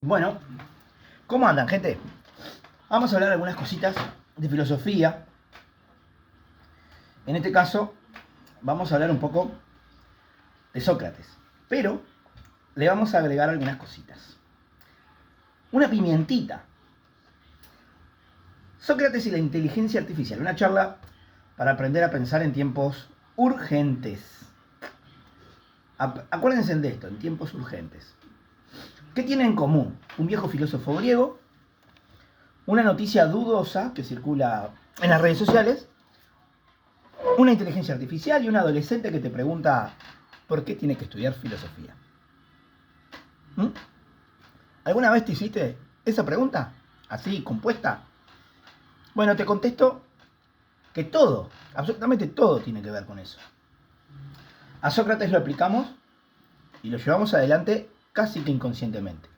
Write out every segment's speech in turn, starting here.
Bueno, ¿cómo andan, gente? Vamos a hablar de algunas cositas de filosofía. En este caso, vamos a hablar un poco de Sócrates, pero le vamos a agregar algunas cositas. Una pimientita. Sócrates y la inteligencia artificial. Una charla para aprender a pensar en tiempos urgentes. Acuérdense de esto, en tiempos urgentes. ¿Qué tienen en común? Un viejo filósofo griego, una noticia dudosa que circula en las redes sociales, una inteligencia artificial y un adolescente que te pregunta por qué tiene que estudiar filosofía. ¿Mm? ¿Alguna vez te hiciste esa pregunta? Así, compuesta. Bueno, te contesto que todo, absolutamente todo tiene que ver con eso. A Sócrates lo aplicamos y lo llevamos adelante casi que inconscientemente.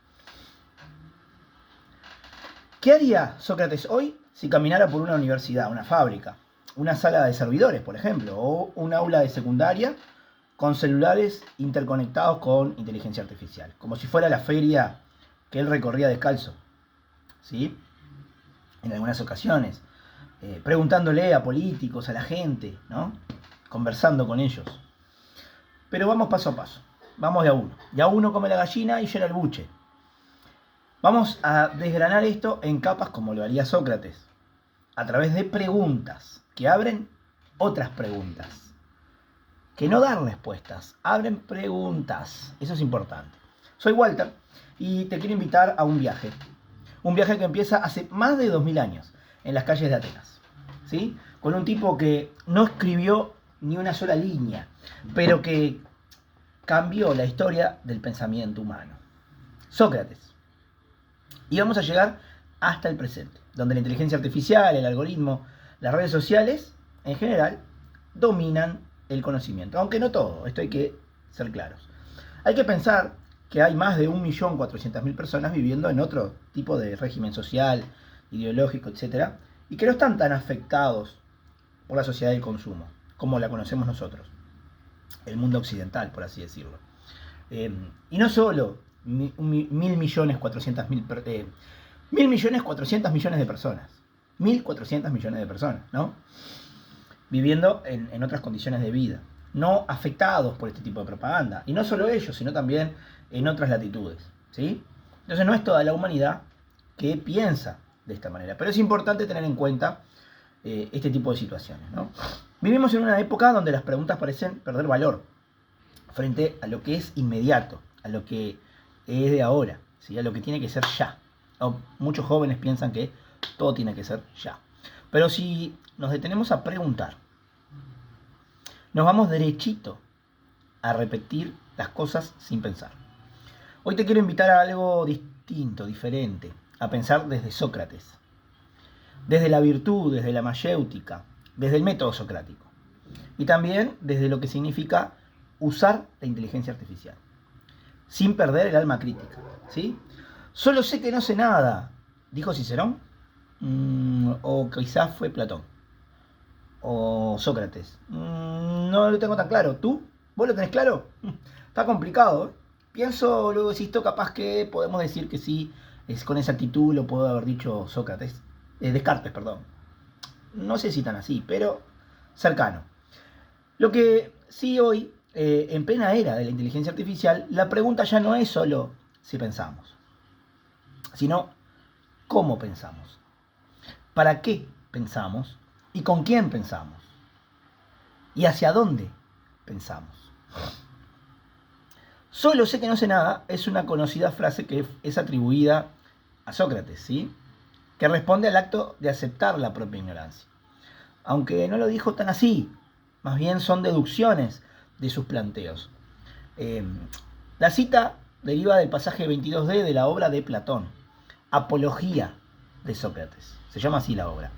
¿Qué haría Sócrates hoy si caminara por una universidad, una fábrica, una sala de servidores, por ejemplo, o un aula de secundaria con celulares interconectados con inteligencia artificial? Como si fuera la feria que él recorría descalzo, ¿sí? En algunas ocasiones, preguntándole a políticos, a la gente, ¿no? Conversando con ellos. Pero vamos paso a paso, vamos de a uno. Ya uno come la gallina y llena el buche. Vamos a desgranar esto en capas como lo haría Sócrates, a través de preguntas que abren otras preguntas. Que no dan respuestas, abren preguntas. Eso es importante. Soy Walter y te quiero invitar a un viaje. Un viaje que empieza hace más de 2000 años, en las calles de Atenas. ¿Sí? Con un tipo que no escribió ni una sola línea, pero que cambió la historia del pensamiento humano. Sócrates. Y vamos a llegar hasta el presente, donde la inteligencia artificial, el algoritmo, las redes sociales, en general, dominan el conocimiento. Aunque no todo, esto hay que ser claros. Hay que pensar que hay más de 1.400.000 personas viviendo en otro tipo de régimen social, ideológico, etc. Y que no están tan afectados por la sociedad del consumo, como la conocemos nosotros. El mundo occidental, por así decirlo. Y no solo 1.400.000 millones de personas. 1.400 millones de personas, ¿no? Viviendo en otras condiciones de vida, no afectados por este tipo de propaganda. Y no solo ellos, sino también en otras latitudes, ¿sí? Entonces no es toda la humanidad que piensa de esta manera. Pero es importante tener en cuenta este tipo de situaciones, ¿no? Vivimos en una época donde las preguntas parecen perder valor frente a lo que es inmediato, a lo que es de ahora, ¿sí? A lo que tiene que ser ya. Muchos jóvenes piensan que todo tiene que ser ya. Pero si nos detenemos a preguntar, nos vamos derechito a repetir las cosas sin pensar. Hoy te quiero invitar a algo distinto, diferente, a pensar desde Sócrates, desde la virtud, desde la mayéutica, desde el método socrático y también desde lo que significa usar la inteligencia artificial, sin perder el alma crítica, ¿sí? Solo sé que no sé nada, dijo Cicerón, o quizás fue Platón, o Sócrates. No lo tengo tan claro. ¿Tú? ¿Vos lo tenés claro? Está complicado, ¿eh? Pienso, luego existo, capaz que podemos decir que sí, con esa actitud lo puedo haber dicho Sócrates, Descartes, perdón. No sé si tan así, pero cercano. Lo que sí hoy, en plena era de la inteligencia artificial, la pregunta ya no es solo si pensamos, sino cómo pensamos, para qué pensamos y con quién pensamos y hacia dónde pensamos. Solo sé que no sé nada es una conocida frase que es atribuida a Sócrates, ¿sí? Que responde al acto de aceptar la propia ignorancia. Aunque no lo dijo tan así, más bien son deducciones de sus planteos. La cita deriva del pasaje 22D de la obra de Platón, Apología de Sócrates. Se llama así la obra.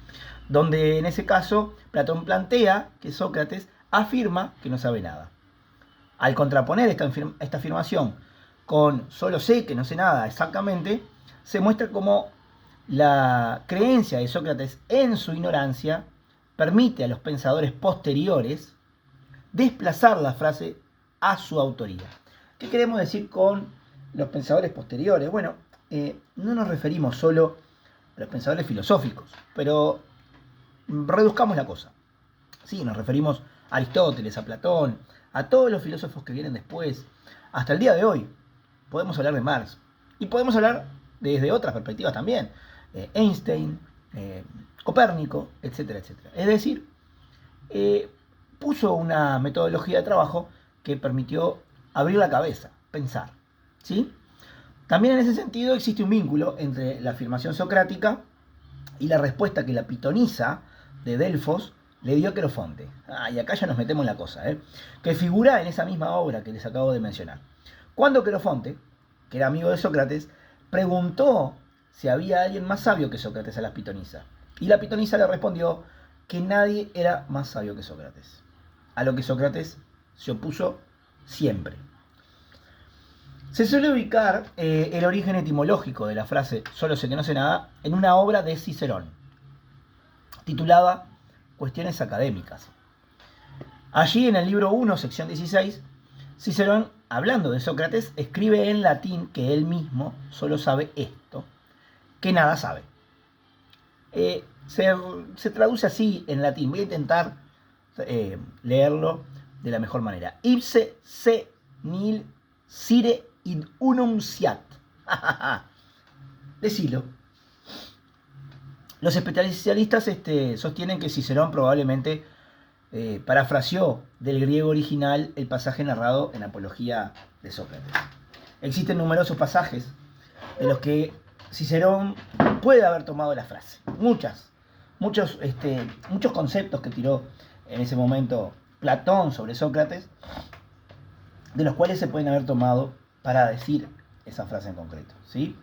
Donde en ese caso Platón plantea que Sócrates afirma que no sabe nada. Al contraponer esta afirmación con solo sé que no sé nada exactamente, se muestra cómo la creencia de Sócrates en su ignorancia permite a los pensadores posteriores desplazar la frase a su autoría. ¿Qué queremos decir con los pensadores posteriores? Bueno, no nos referimos solo a los pensadores filosóficos, pero reduzcamos la cosa. Sí, nos referimos a Aristóteles, a Platón, a todos los filósofos que vienen después, hasta el día de hoy. Podemos hablar de Marx y podemos hablar desde otras perspectivas también. Einstein, Copérnico, etcétera, etcétera. Es decir, puso una metodología de trabajo que permitió abrir la cabeza, pensar. ¿Sí? También en ese sentido existe un vínculo entre la afirmación socrática y la respuesta que la pitonisa de Delfos le dio a Querofonte. Y acá ya nos metemos en la cosa, que figura en esa misma obra que les acabo de mencionar. Cuando Querofonte, que era amigo de Sócrates, preguntó si había alguien más sabio que Sócrates a la pitonisa. Y la pitonisa le respondió que nadie era más sabio que Sócrates. A lo que Sócrates se opuso siempre. Se suele ubicar el origen etimológico de la frase "solo sé que no sé nada" en una obra de Cicerón, titulada Cuestiones académicas. Allí en el libro 1, sección 16, Cicerón, hablando de Sócrates, escribe en latín que él mismo solo sabe esto, que nada sabe. Se traduce así en latín. Voy a intentar leerlo de la mejor manera. Ipse se nil sire id unum siat. Decilo. Los especialistas sostienen que Cicerón probablemente parafraseó del griego original el pasaje narrado en Apología de Sócrates. Existen numerosos pasajes de los que Cicerón puede haber tomado la frase. Muchos conceptos que tiró en ese momento Platón sobre Sócrates, de los cuales se pueden haber tomado para decir esa frase en concreto, ¿sí?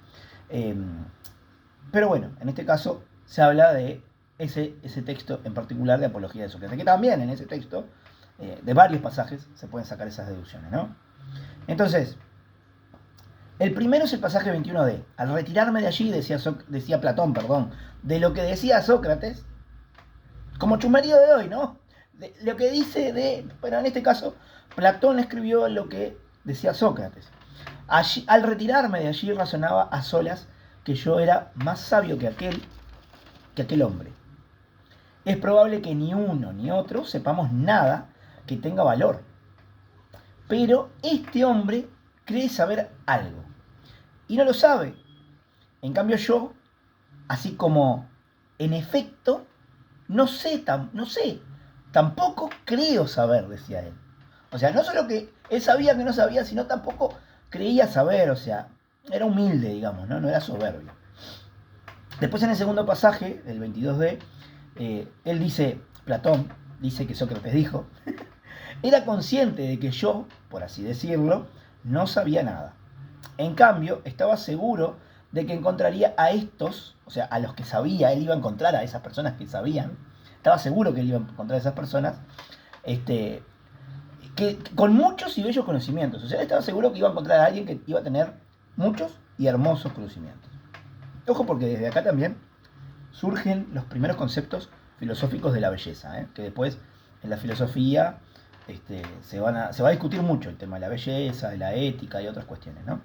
Pero bueno, en este caso se habla de ese texto en particular de Apología de Sócrates, que también en ese texto, de varios pasajes, se pueden sacar esas deducciones, ¿no? Entonces, el primero es el pasaje 21d. Al retirarme de allí, decía Platón, de lo que decía Sócrates, como chumerío de hoy, ¿no? De lo que dice bueno, en este caso, Platón escribió lo que decía Sócrates. Allí, al retirarme de allí, razonaba a solas que yo era más sabio que aquel hombre. Es probable que ni uno ni otro sepamos nada que tenga valor. Pero este hombre cree saber algo. Y no lo sabe. En cambio yo, así como en efecto, no sé, tampoco creo saber, decía él. O sea, no solo que él sabía que no sabía, sino tampoco creía saber, o sea, era humilde, digamos, no era soberbio. Después en el segundo pasaje, el 22d, él dice, Platón dice que Sócrates dijo, era consciente de que yo, por así decirlo, no sabía nada. En cambio, estaba seguro de que encontraría a estos, o sea, a los que sabía, él iba a encontrar a esas personas que sabían, estaba seguro que él iba a encontrar a esas personas, que con muchos y bellos conocimientos. O sea, él estaba seguro que iba a encontrar a alguien que iba a tener muchos y hermosos conocimientos. Ojo, porque desde acá también surgen los primeros conceptos filosóficos de la belleza, que después en la filosofía se va a discutir mucho el tema de la belleza, de la ética y otras cuestiones, ¿no?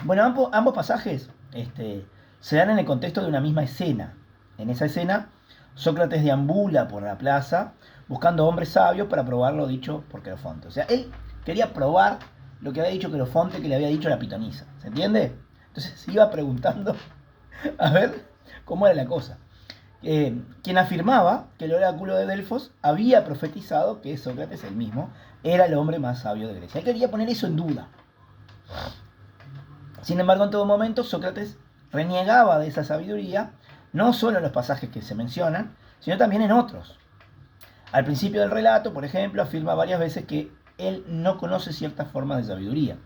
Bueno, ambos pasajes se dan en el contexto de una misma escena. En esa escena, Sócrates deambula por la plaza buscando hombres sabios para probar lo dicho por Querofonte. O sea, él quería probar lo que había dicho Querofonte, que le había dicho la pitonisa. ¿Se entiende? Entonces se iba preguntando a ver cómo era la cosa. Quien afirmaba que el oráculo de Delfos había profetizado que Sócrates, el mismo, era el hombre más sabio de Grecia. Él quería poner eso en duda. Sin embargo, en todo momento, Sócrates renegaba de esa sabiduría, no solo en los pasajes que se mencionan, sino también en otros. Al principio del relato, por ejemplo, afirma varias veces que él no conoce ciertas formas de sabiduría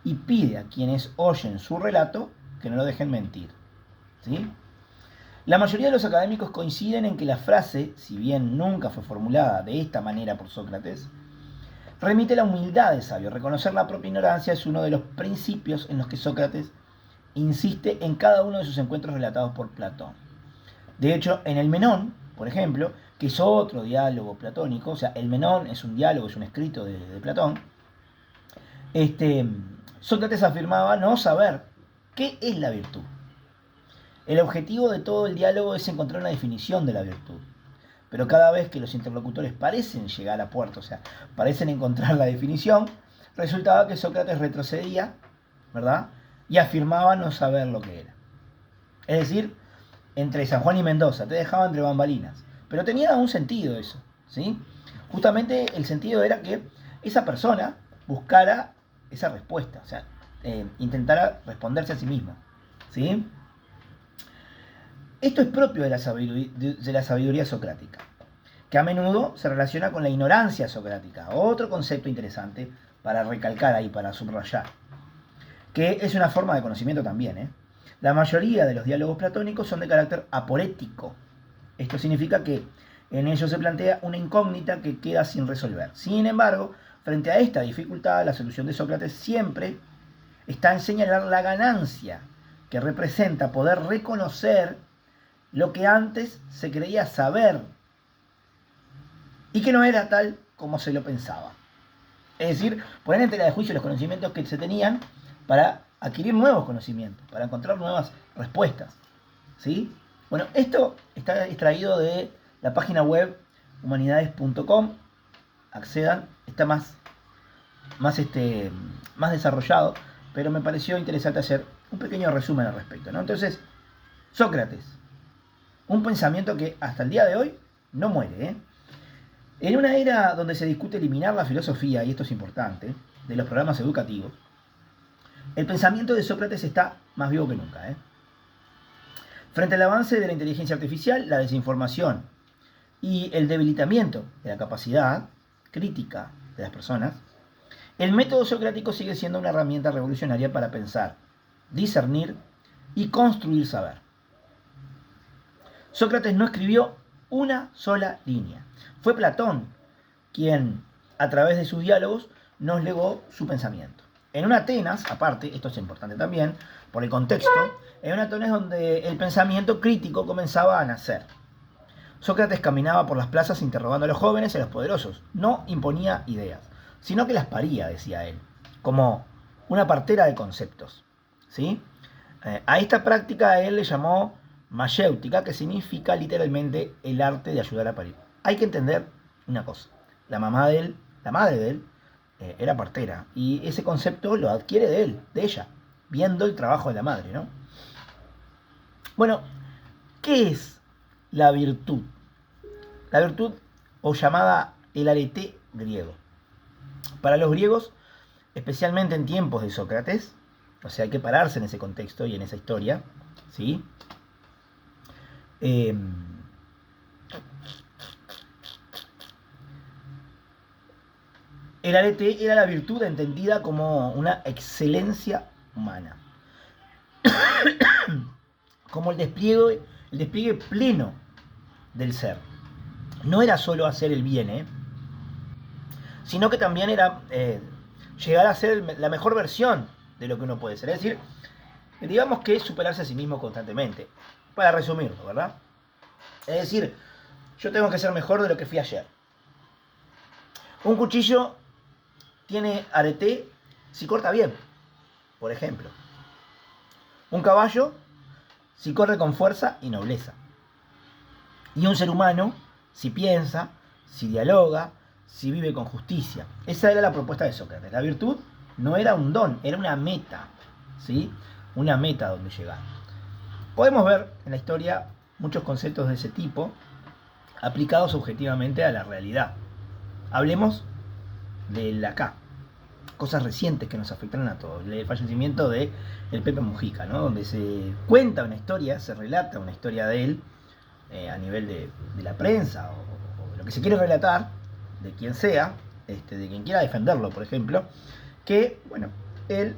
y pide a quienes oyen su relato que no lo dejen mentir. ¿Sí? La mayoría de los académicos coinciden en que la frase, si bien nunca fue formulada de esta manera por Sócrates, remite a la humildad del sabio. Reconocer la propia ignorancia es uno de los principios en los que Sócrates insiste en cada uno de sus encuentros relatados por Platón. De hecho, en el Menón, por ejemplo, que es otro diálogo platónico, o sea, el Menón es un diálogo, es un escrito de Platón, Sócrates afirmaba no saber ¿Qué es la virtud? El objetivo de todo el diálogo es encontrar una definición de la virtud. Pero cada vez que los interlocutores parecen llegar a puerto, o sea, parecen encontrar la definición, resultaba que Sócrates retrocedía, ¿verdad? Y afirmaba no saber lo que era. Es decir, entre San Juan y Mendoza, te dejaba entre bambalinas. Pero tenía un sentido eso, ¿sí? Justamente el sentido era que esa persona buscara esa respuesta, o sea, intentara responderse a sí mismo, ¿sí? Esto es propio de la sabiduría socrática, que a menudo se relaciona con la ignorancia socrática, otro concepto interesante para recalcar ahí, para subrayar, que es una forma de conocimiento también, ¿eh? La mayoría de los diálogos platónicos son de carácter aporético. Esto significa que en ellos se plantea una incógnita que queda sin resolver. Sin embargo, frente a esta dificultad, la solución de Sócrates siempre está en señalar la ganancia que representa poder reconocer lo que antes se creía saber y que no era tal como se lo pensaba. Es decir, poner en tela de juicio los conocimientos que se tenían para adquirir nuevos conocimientos, para encontrar nuevas respuestas, ¿sí? Bueno, esto está extraído de la página web humanidades.com. Accedan, está más desarrollado, pero me pareció interesante hacer un pequeño resumen al respecto, ¿no? Entonces, Sócrates, un pensamiento que hasta el día de hoy no muere, ¿eh? En una era donde se discute eliminar la filosofía, y esto es importante, de los programas educativos, el pensamiento de Sócrates está más vivo que nunca, ¿eh? Frente al avance de la inteligencia artificial, la desinformación y el debilitamiento de la capacidad crítica de las personas, el método socrático sigue siendo una herramienta revolucionaria para pensar, discernir y construir saber. Sócrates no escribió una sola línea. Fue Platón quien, a través de sus diálogos, nos legó su pensamiento. En una Atenas, aparte, esto es importante también, por el contexto, en una Atenas donde el pensamiento crítico comenzaba a nacer. Sócrates caminaba por las plazas interrogando a los jóvenes y a los poderosos. No imponía ideas, sino que las paría, decía él, como una partera de conceptos, ¿sí? A esta práctica él le llamó mayéutica, que significa literalmente el arte de ayudar a parir. Hay que entender una cosa. La madre de él, era partera. Y ese concepto lo adquiere de él, de ella, viendo el trabajo de la madre, ¿no? Bueno, ¿qué es la virtud? La virtud, o llamada el arete griego. Para los griegos, especialmente en tiempos de Sócrates, o sea, hay que pararse en ese contexto y en esa historia, ¿sí? El arete era la virtud entendida como una excelencia humana, como el despliegue pleno del ser. No era solo hacer el bien, sino que también era llegar a ser la mejor versión de lo que uno puede ser. Es decir, digamos que es superarse a sí mismo constantemente, para resumirlo, ¿verdad? Es decir, yo tengo que ser mejor de lo que fui ayer. Un cuchillo tiene arete si corta bien, por ejemplo. Un caballo si corre con fuerza y nobleza. Y un ser humano si piensa, si dialoga, si vive con justicia. Esa era la propuesta de Sócrates. La virtud no era un don, era una meta, ¿sí? Una meta donde llegar. Podemos ver en la historia muchos conceptos de ese tipo aplicados objetivamente a la realidad. Hablemos del acá, cosas recientes que nos afectaron a todos. El fallecimiento de el Pepe Mujica, ¿no? Donde se cuenta una historia, se relata una historia de él a nivel de la prensa o de lo que se quiere relatar, de quien sea, de quien quiera defenderlo, por ejemplo, que, bueno, él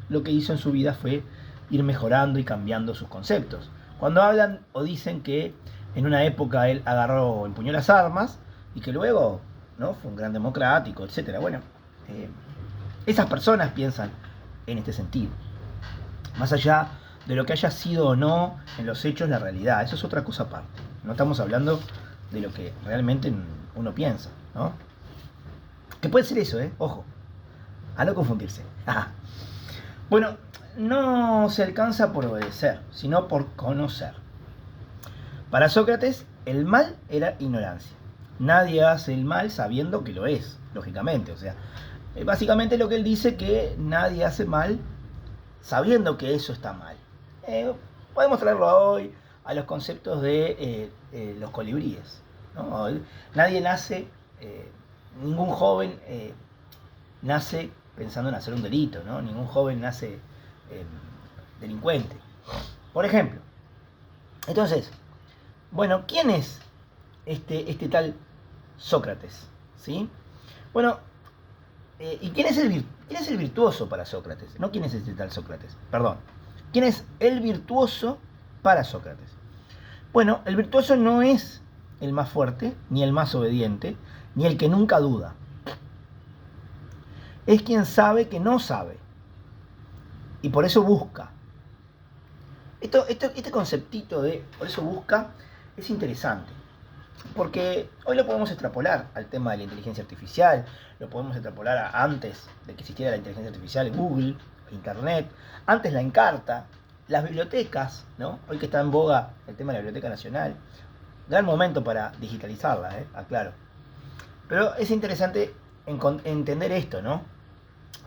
lo que hizo en su vida fue ir mejorando y cambiando sus conceptos. Cuando hablan o dicen que en una época él empuñó las armas y que luego, ¿no?, fue un gran democrático, etcétera. Bueno, esas personas piensan en este sentido. Más allá de lo que haya sido o no en los hechos la realidad, eso es otra cosa aparte. No estamos hablando de lo que realmente uno piensa, ¿no? Que puede ser eso, ojo, a no confundirse. Bueno, no se alcanza por obedecer, sino por conocer. Para Sócrates, el mal era ignorancia. Nadie hace el mal sabiendo que lo es, lógicamente. O sea, básicamente lo que él dice que nadie hace mal sabiendo que eso está mal. Podemos traerlo hoy a los conceptos de los colibríes, ¿no? Nadie nace, ningún joven nace pensando en hacer un delito, ¿no? Ningún joven nace delincuente, por ejemplo. Entonces, bueno, ¿quién es este tal Sócrates? ¿Sí? Bueno, ¿y quién es el virtuoso para Sócrates? No quién es este tal Sócrates, perdón. ¿Quién es el virtuoso para Sócrates? Bueno, el virtuoso no es el más fuerte, ni el más obediente, ni el que nunca duda. Es quien sabe que no sabe. Y por eso busca. Este conceptito de por eso busca es interesante. Porque hoy lo podemos extrapolar al tema de la inteligencia artificial, lo podemos extrapolar a antes de que existiera la inteligencia artificial, Google, Internet, antes la Encarta, las bibliotecas, ¿no? Hoy que está en boga el tema de la Biblioteca Nacional, gran momento para digitalizarla, aclaro. Pero es interesante entender esto, ¿no?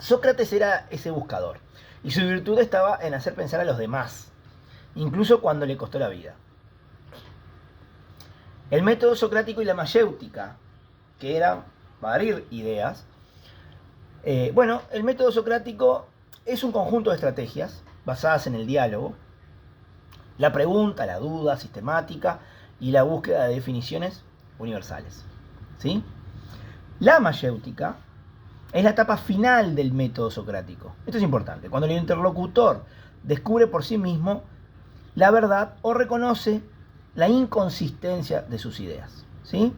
Sócrates era ese buscador, y su virtud estaba en hacer pensar a los demás, incluso cuando le costó la vida. El método socrático y la mayéutica, que era parir ideas. Bueno, el método socrático es un conjunto de estrategias basadas en el diálogo, la pregunta, la duda sistemática y la búsqueda de definiciones universales. ¿Sí? La mayéutica es la etapa final del método socrático. Esto es importante. Cuando el interlocutor descubre por sí mismo la verdad o reconoce la inconsistencia de sus ideas. ¿Sí?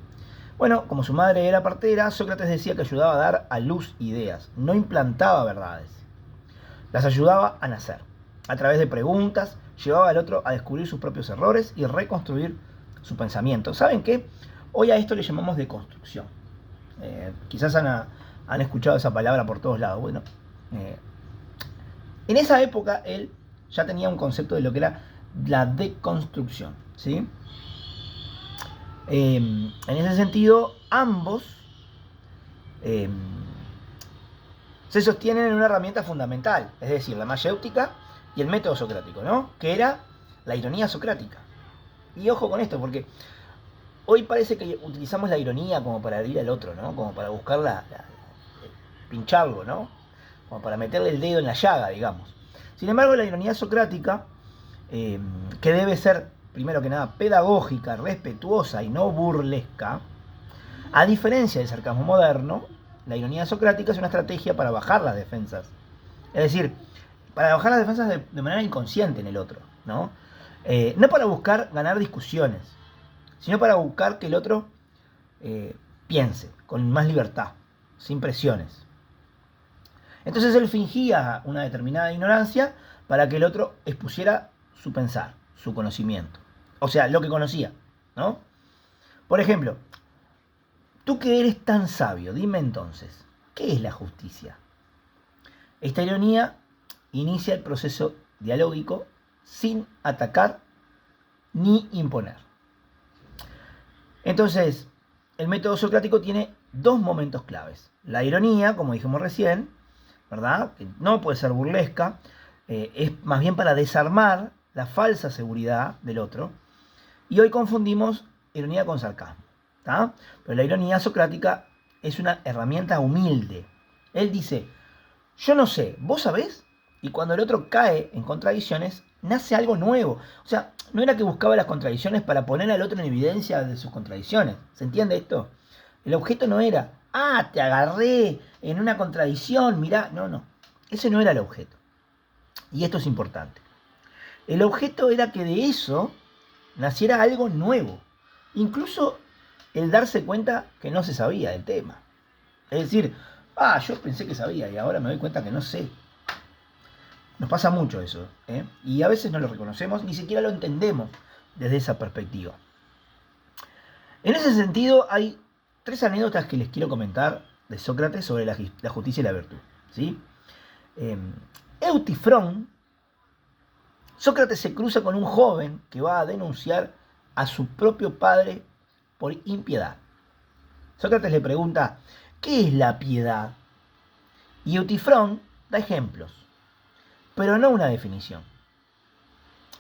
Bueno, como su madre era partera, Sócrates decía que ayudaba a dar a luz ideas, no implantaba verdades. Las ayudaba a nacer. A través de preguntas, llevaba al otro a descubrir sus propios errores y reconstruir su pensamiento. ¿Saben qué? Hoy a esto le llamamos deconstrucción. Quizás han escuchado esa palabra por todos lados. Bueno, en esa época él ya tenía un concepto de lo que era la deconstrucción, ¿sí? En ese sentido, ambos se sostienen en una herramienta fundamental, es decir, la mayéutica y el método socrático, ¿no? Que era la ironía socrática. Y ojo con esto, porque hoy parece que utilizamos la ironía como para herir al otro, ¿no? Como para buscar pincharlo, ¿no? Como para meterle el dedo en la llaga, digamos. Sin embargo, la ironía socrática, que debe ser, primero que nada, pedagógica, respetuosa y no burlesca, a diferencia del sarcasmo moderno, la ironía socrática es una estrategia para bajar las defensas. Es decir, para bajar las defensas de manera inconsciente en el otro, ¿no? No para buscar ganar discusiones, sino para buscar que el otro piense con más libertad, sin presiones. Entonces él fingía una determinada ignorancia para que el otro expusiera su pensar, su conocimiento. O sea, lo que conocía, ¿no? Por ejemplo, tú que eres tan sabio, dime entonces, ¿qué es la justicia? Esta ironía inicia el proceso dialógico sin atacar ni imponer. Entonces, el método socrático tiene dos momentos claves. La ironía, como dijimos recién, ¿verdad? Que no puede ser burlesca, es más bien para desarmar la falsa seguridad del otro. Y hoy confundimos ironía con sarcasmo, ¿tá? Pero la ironía socrática es una herramienta humilde. Él dice, yo no sé, ¿vos sabés? Y cuando el otro cae en contradicciones, nace algo nuevo. O sea, no era que buscaba las contradicciones para poner al otro en evidencia de sus contradicciones. ¿Se entiende esto? El objeto no era, te agarré en una contradicción, mirá. No. Ese no era el objeto. Y esto es importante. El objeto era que de eso naciera algo nuevo. Incluso el darse cuenta que no se sabía del tema. Es decir, yo pensé que sabía y ahora me doy cuenta que no sé. Nos pasa mucho eso, ¿eh? Y a veces no lo reconocemos, ni siquiera lo entendemos desde esa perspectiva. En ese sentido, hay tres anécdotas que les quiero comentar de Sócrates sobre la justicia y la virtud, ¿sí? Eutifrón, Sócrates se cruza con un joven que va a denunciar a su propio padre por impiedad. Sócrates le pregunta, ¿qué es la piedad? Y Eutifrón da ejemplos, pero no una definición.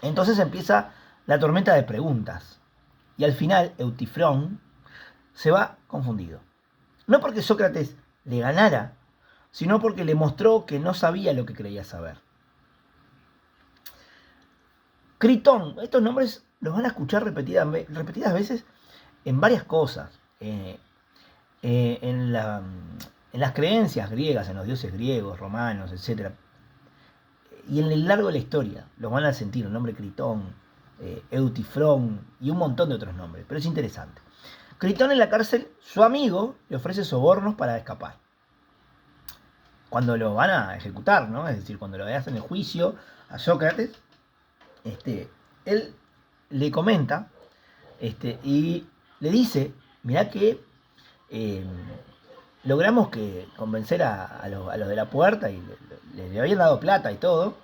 Entonces empieza la tormenta de preguntas. Y al final Eutifrón se va confundido. No porque Sócrates le ganara, sino porque le mostró que no sabía lo que creía saber. Critón, estos nombres los van a escuchar repetidas veces en varias cosas. En las creencias griegas, en los dioses griegos, romanos, etc. Y en el largo de la historia los van a sentir el nombre Critón, Eutifrón y un montón de otros nombres. Pero es interesante. Critón en la cárcel, su amigo le ofrece sobornos para escapar. Cuando lo van a ejecutar, ¿no? Es decir, cuando lo hacen el juicio a Sócrates, él le comenta y le dice, mirá que logramos convencer a los de la puerta y le habían dado plata y todo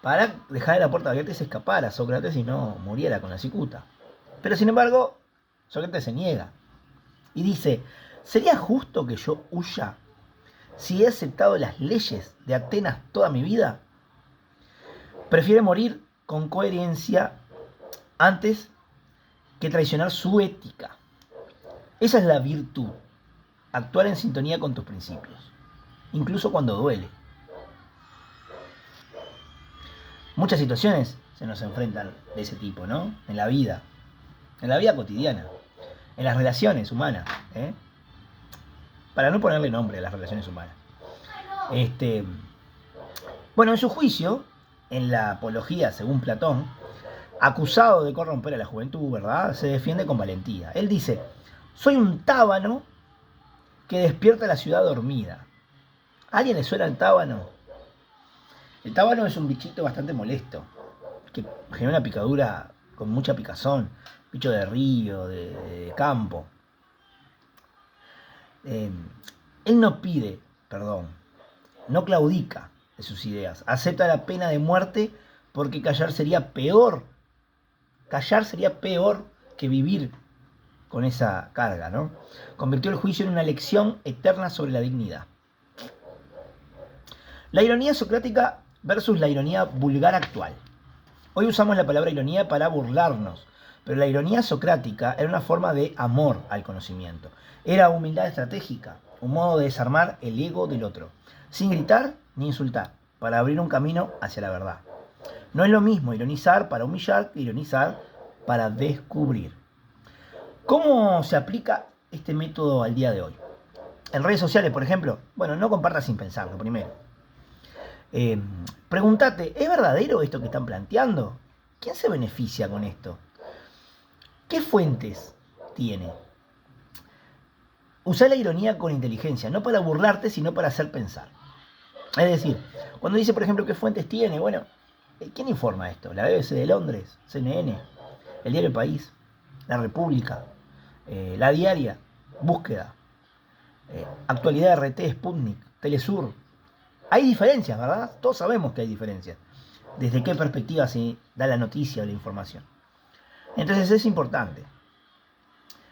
para dejar la puerta abierta y se escapara a Sócrates y no muriera con la cicuta. Pero sin embargo, Sócrates se niega y dice, ¿sería justo que yo huya si he aceptado las leyes de Atenas toda mi vida? Prefiere morir con coherencia antes que traicionar su ética. Esa es la virtud, actuar en sintonía con tus principios, incluso cuando duele. Muchas situaciones se nos enfrentan de ese tipo, ¿no? En la vida cotidiana, en las relaciones humanas, para no ponerle nombre a las relaciones humanas. Bueno, en su juicio, en la Apología, según Platón, acusado de corromper a la juventud, ¿verdad?, se defiende con valentía. Él dice, soy un tábano que despierta la ciudad dormida. ¿A alguien le suena el tábano? El tábano es un bichito bastante molesto, que genera una picadura con mucha picazón, bicho de río, de campo. Él no pide perdón, no claudica de sus ideas, acepta la pena de muerte porque callar sería peor que vivir con esa carga, ¿no? Convirtió el juicio en una lección eterna sobre la dignidad. La ironía socrática versus la ironía vulgar actual. Hoy usamos la palabra ironía para burlarnos, pero la ironía socrática era una forma de amor al conocimiento. Era humildad estratégica, un modo de desarmar el ego del otro, sin gritar ni insultar, para abrir un camino hacia la verdad. No es lo mismo ironizar para humillar que ironizar para descubrir. ¿Cómo se aplica este método al día de hoy? En redes sociales, por ejemplo, bueno, no compartas sin pensarlo primero. Pregúntate, ¿es verdadero esto que están planteando? ¿Quién se beneficia con esto? ¿Qué fuentes tiene? Usá la ironía con inteligencia, no para burlarte, sino para hacer pensar. Es decir, cuando dice, por ejemplo, ¿qué fuentes tiene? Bueno, ¿quién informa esto? ¿La BBC de Londres? ¿CNN? ¿El Diario El País? ¿La República? ¿La Diaria? ¿Búsqueda? ¿Actualidad RT? ¿Sputnik? ¿Telesur? Hay diferencias, ¿verdad? Todos sabemos que hay diferencias. ¿Desde qué perspectiva se da la noticia o la información? Entonces es importante.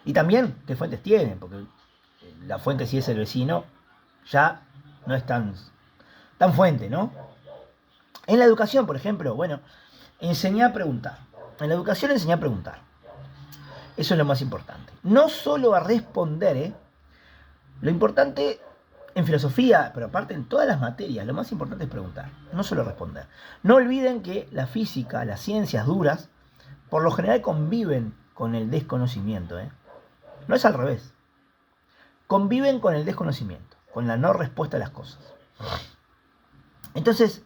Y también, ¿qué fuentes tienen? Porque la fuente, si es el vecino, ya no es tan fuente, ¿no? En la educación, por ejemplo, bueno, enseñá a preguntar. En la educación enseñá a preguntar. Eso es lo más importante. No solo a responder, Lo importante en filosofía, pero aparte en todas las materias, lo más importante es preguntar, no solo responder. No olviden que la física, las ciencias duras, por lo general conviven con el desconocimiento. No es al revés. Conviven con el desconocimiento, con la no respuesta a las cosas. Entonces,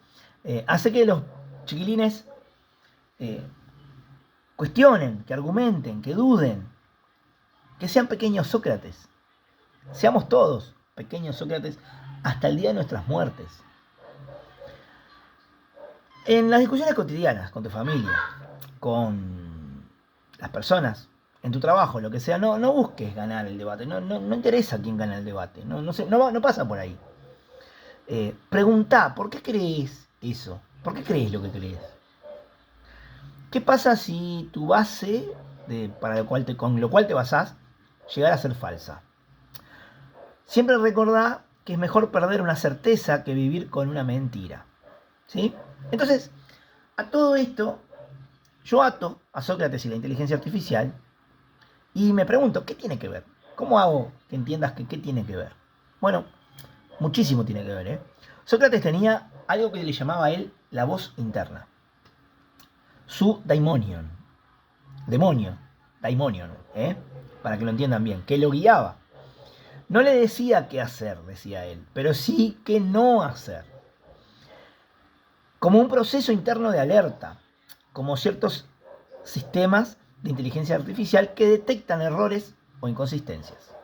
hace que los chiquilines cuestionen, que argumenten, que duden, que sean pequeños Sócrates. Seamos todos pequeños Sócrates hasta el día de nuestras muertes. En las discusiones cotidianas, con tu familia, con las personas, en tu trabajo, lo que sea, no busques ganar el debate, no interesa quién gana el debate, no pasa por ahí. Preguntá, ¿por qué crees eso? ¿Por qué crees lo que crees? ¿Qué pasa si tu base, con lo cual te basás, llegara a ser falsa? Siempre recordá que es mejor perder una certeza que vivir con una mentira. ¿Sí? Entonces, a todo esto, yo ato a Sócrates y la inteligencia artificial y me pregunto, ¿qué tiene que ver? ¿Cómo hago que entiendas que qué tiene que ver? Bueno, muchísimo tiene que ver, ¿eh? Sócrates tenía algo que le llamaba a él la voz interna. Su daimonion. Demonio. Daimonion, ¿eh? Para que lo entiendan bien. Que lo guiaba. No le decía qué hacer, decía él, pero sí qué no hacer. Como un proceso interno de alerta, como ciertos sistemas de inteligencia artificial que detectan errores o inconsistencias.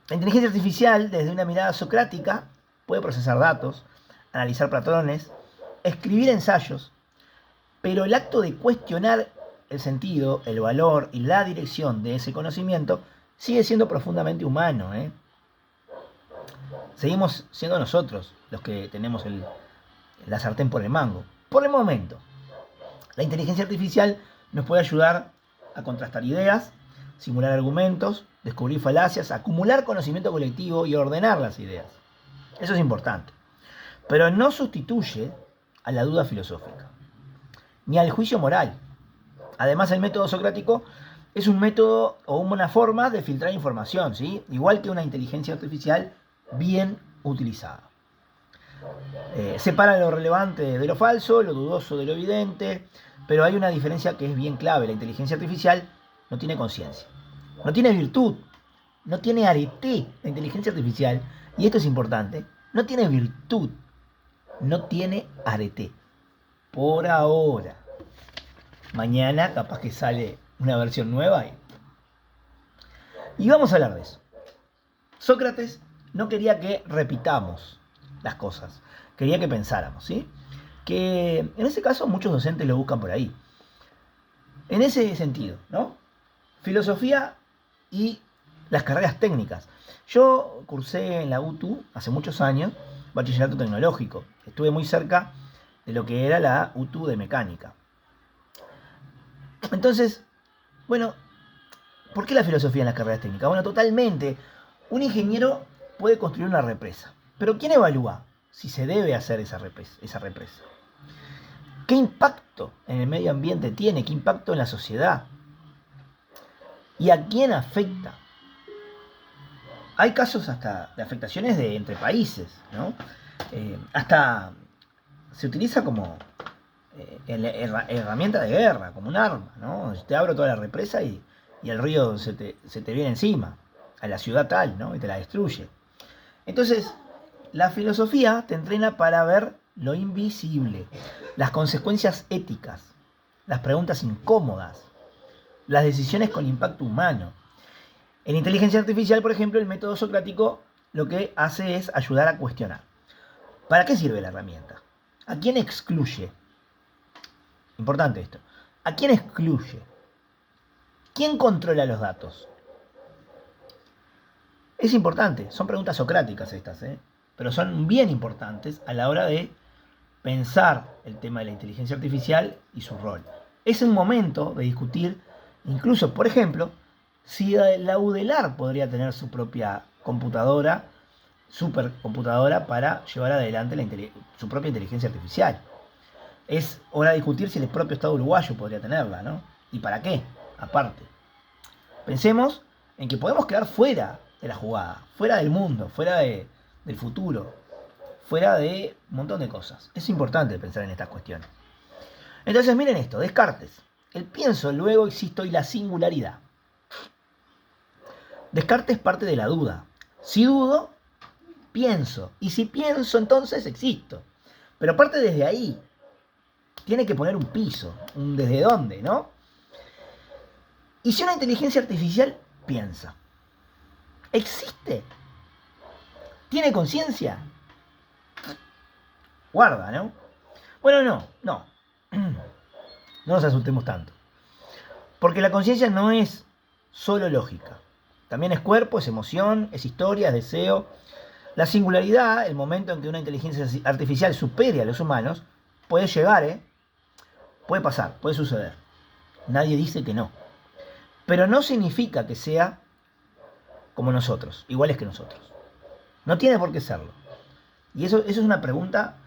La inteligencia artificial, desde una mirada socrática, puede procesar datos, analizar patrones, escribir ensayos, pero el acto de cuestionar el sentido, el valor y la dirección de ese conocimiento sigue siendo profundamente humano, ¿eh? Seguimos siendo nosotros los que tenemos la sartén por el mango. Por el momento, la inteligencia artificial nos puede ayudar a contrastar ideas, simular argumentos, descubrir falacias, acumular conocimiento colectivo y ordenar las ideas. Eso es importante. Pero no sustituye a la duda filosófica, ni al juicio moral. Además, el método socrático es un método o una forma de filtrar información, ¿sí? Igual que una inteligencia artificial bien utilizada. Separa lo relevante de lo falso, lo dudoso de lo evidente, pero hay una diferencia que es bien clave. La inteligencia artificial no tiene conciencia, no tiene virtud, no tiene arete. La inteligencia artificial, y esto es importante, no tiene virtud, no tiene arete. Por ahora. Mañana capaz que sale una versión nueva y vamos a hablar de eso. Sócrates no quería que repitamos las cosas, quería que pensáramos, ¿sí? Que en ese caso muchos docentes lo buscan por ahí. En ese sentido, ¿no? Filosofía y las carreras técnicas. Yo cursé en la UTU hace muchos años, bachillerato tecnológico. Estuve muy cerca de lo que era la UTU de mecánica. Entonces, bueno, ¿por qué la filosofía en las carreras técnicas? Bueno, totalmente. Un ingeniero puede construir una represa, pero ¿quién evalúa si se debe hacer esa represa? ¿Qué impacto en el medio ambiente tiene? ¿Qué impacto en la sociedad? ¿Y a quién afecta? Hay casos hasta de afectaciones entre países, ¿no? Hasta se utiliza como herramienta de guerra, como un arma, ¿no? Te abro toda la represa y el río se te viene encima, a la ciudad tal, ¿no? Y te la destruye. Entonces, la filosofía te entrena para ver lo invisible, las consecuencias éticas, las preguntas incómodas, las decisiones con impacto humano. En inteligencia artificial, por ejemplo, el método socrático lo que hace es ayudar a cuestionar. ¿Para qué sirve la herramienta? ¿A quién excluye? Importante esto. ¿A quién excluye? ¿Quién controla los datos? Es importante, son preguntas socráticas estas, pero son bien importantes a la hora de pensar el tema de la inteligencia artificial y su rol. Es un momento de discutir, incluso, por ejemplo, si la UDELAR podría tener su propia computadora, supercomputadora, para llevar adelante su propia inteligencia artificial. Es hora de discutir si el propio Estado uruguayo podría tenerla, ¿no? ¿Y para qué? Aparte. Pensemos en que podemos quedar fuera de la jugada, fuera del mundo, fuera del futuro, fuera de un montón de cosas. Es importante pensar en estas cuestiones. Entonces miren esto, Descartes. El pienso, luego existo y la singularidad. Descartes parte de la duda. Si dudo, pienso. Y si pienso, entonces existo. Pero parte desde ahí. Tiene que poner un piso, un desde dónde, ¿no? Y si una inteligencia artificial piensa, ¿existe? ¿Tiene conciencia? Guarda, ¿no? Bueno, no. No nos asustemos tanto. Porque la conciencia no es solo lógica. También es cuerpo, es emoción, es historia, es deseo. La singularidad, el momento en que una inteligencia artificial supere a los humanos, puede llegar, Puede pasar, puede suceder. Nadie dice que no. Pero no significa que sea como nosotros, iguales que nosotros. No tiene por qué serlo. Y eso es una pregunta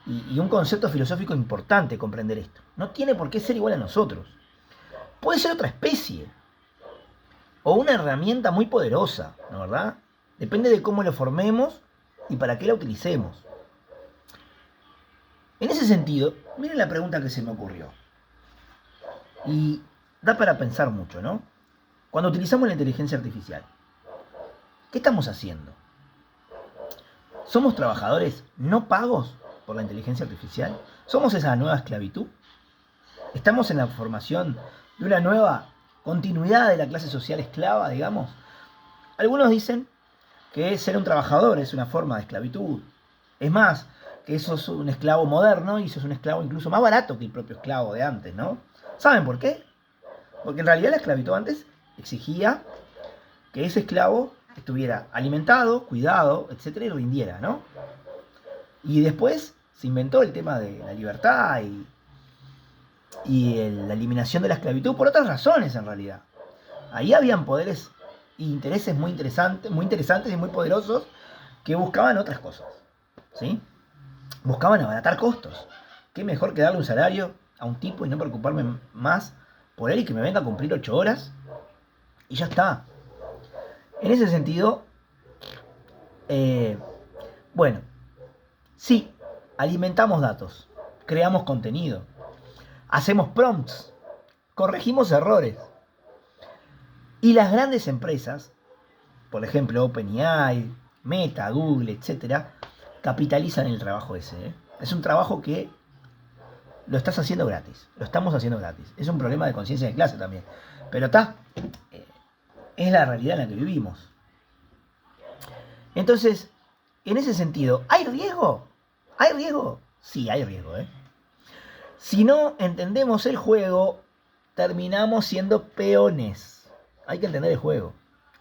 y un concepto filosófico importante comprender esto. No tiene por qué ser igual a nosotros. Puede ser otra especie. O una herramienta muy poderosa, ¿no verdad? Depende de cómo lo formemos y para qué la utilicemos. En ese sentido, miren la pregunta que se me ocurrió. Y da para pensar mucho, ¿no? Cuando utilizamos la inteligencia artificial, ¿qué estamos haciendo? ¿Somos trabajadores no pagos por la inteligencia artificial? ¿Somos esa nueva esclavitud? ¿Estamos en la formación de una nueva continuidad de la clase social esclava, digamos? Algunos dicen que ser un trabajador es una forma de esclavitud. Es más, que eso es un esclavo moderno y eso es un esclavo incluso más barato que el propio esclavo de antes, ¿no? ¿Saben por qué? Porque en realidad la esclavitud antes exigía que ese esclavo estuviera alimentado, cuidado, etcétera, y rindiera, ¿no? Y después se inventó el tema de la libertad y la eliminación de la esclavitud por otras razones en realidad. Ahí habían poderes e intereses muy interesantes y muy poderosos que buscaban otras cosas, ¿sí? Buscaban abaratar costos. ¿Qué mejor que darle un salario a un tipo y no preocuparme más por él y que me venga a cumplir 8 horas? Y ya está. En ese sentido, bueno, sí, alimentamos datos, creamos contenido, hacemos prompts, corregimos errores. Y las grandes empresas, por ejemplo OpenAI, Meta, Google, etcétera, capitalizan el trabajo ese. Es un trabajo que lo estás haciendo gratis, lo estamos haciendo gratis. Es un problema de conciencia de clase también. Pero está, es la realidad en la que vivimos. Entonces, en ese sentido, ¿hay riesgo? ¿Hay riesgo? Sí, hay riesgo. Si no entendemos el juego, terminamos siendo peones. Hay que entender el juego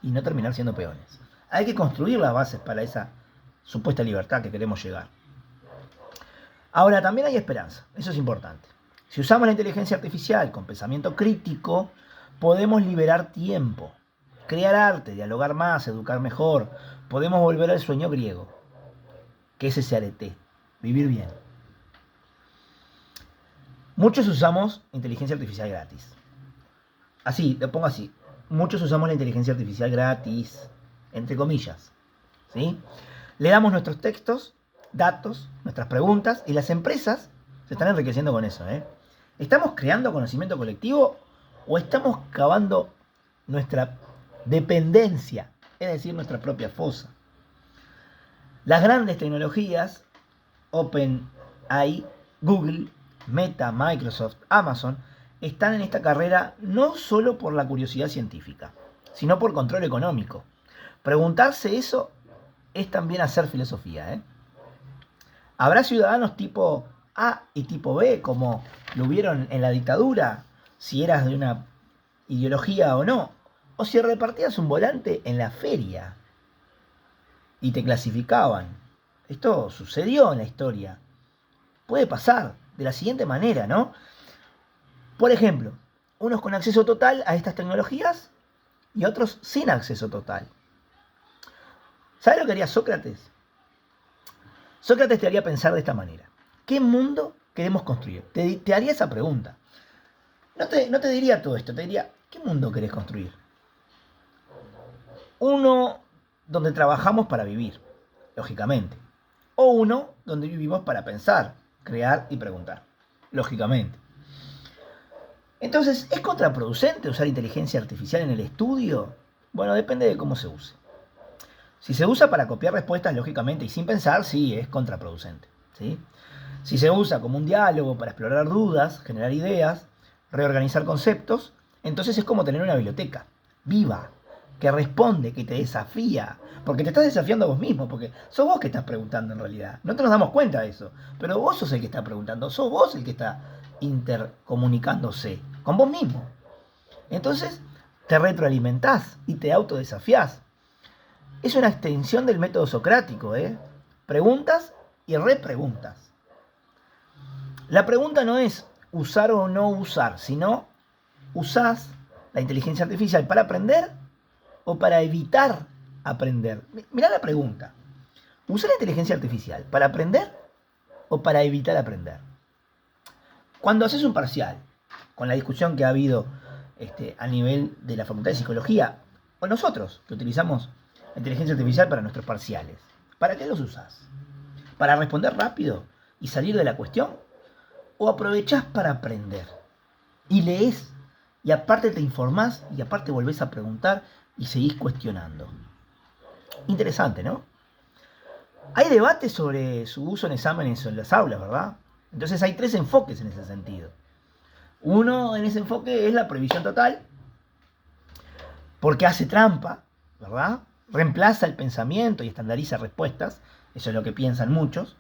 y no terminar siendo peones. Hay que construir las bases para esa supuesta libertad que queremos llegar. Ahora, también hay esperanza, eso es importante. Si usamos la inteligencia artificial con pensamiento crítico, podemos liberar tiempo, crear arte, dialogar más, educar mejor. Podemos volver al sueño griego, que es ese arete, vivir bien. Muchos usamos inteligencia artificial gratis. Así, lo pongo así. Muchos usamos la inteligencia artificial gratis, entre comillas, ¿sí? Le damos nuestros textos, datos, nuestras preguntas, y las empresas se están enriqueciendo con eso, ¿Estamos creando conocimiento colectivo o estamos cavando nuestra dependencia, es decir, nuestra propia fosa? Las grandes tecnologías, OpenAI, Google, Meta, Microsoft, Amazon, están en esta carrera no solo por la curiosidad científica, sino por control económico. Preguntarse eso es también hacer filosofía, ¿Habrá ciudadanos tipo A y tipo B, como lo hubieron en la dictadura, si eras de una ideología o no? O si repartías un volante en la feria y te clasificaban. Esto sucedió en la historia. Puede pasar de la siguiente manera, ¿no? Por ejemplo, unos con acceso total a estas tecnologías y otros sin acceso total. ¿Sabes lo que haría Sócrates? Sócrates te haría pensar de esta manera. ¿Qué mundo queremos construir? Te haría esa pregunta. No te diría todo esto, te diría, ¿qué mundo querés construir? Uno donde trabajamos para vivir, lógicamente. O uno donde vivimos para pensar, crear y preguntar, lógicamente. Entonces, ¿es contraproducente usar inteligencia artificial en el estudio? Bueno, depende de cómo se use. Si se usa para copiar respuestas, lógicamente, y sin pensar, sí, es contraproducente, ¿sí? Si se usa como un diálogo para explorar dudas, generar ideas, reorganizar conceptos, entonces es como tener una biblioteca viva, que responde, que te desafía, porque te estás desafiando a vos mismo, porque sos vos que estás preguntando en realidad. No te nos damos cuenta de eso, pero vos sos el que está preguntando, sos vos el que está intercomunicándose con vos mismo. Entonces te retroalimentás y te autodesafiás. Es una extensión del método socrático, Preguntas y repreguntas. La pregunta no es usar o no usar, sino usás la inteligencia artificial para aprender o para evitar aprender. Mirá la pregunta. ¿Usás la inteligencia artificial para aprender o para evitar aprender? Cuando haces un parcial, con la discusión que ha habido a nivel de la Facultad de Psicología, o nosotros, que utilizamos la inteligencia artificial para nuestros parciales, ¿para qué los usás? ¿Para responder rápido y salir de la cuestión? ¿O aprovechás para aprender? Y lees, y aparte te informás, y aparte volvés a preguntar y seguís cuestionando. Interesante, ¿no? Hay debate sobre su uso en exámenes o en las aulas, ¿verdad? Entonces hay 3 enfoques en ese sentido. Uno en ese enfoque es la prohibición total, porque hace trampa, ¿verdad? Reemplaza el pensamiento y estandariza respuestas. Eso es lo que piensan muchos.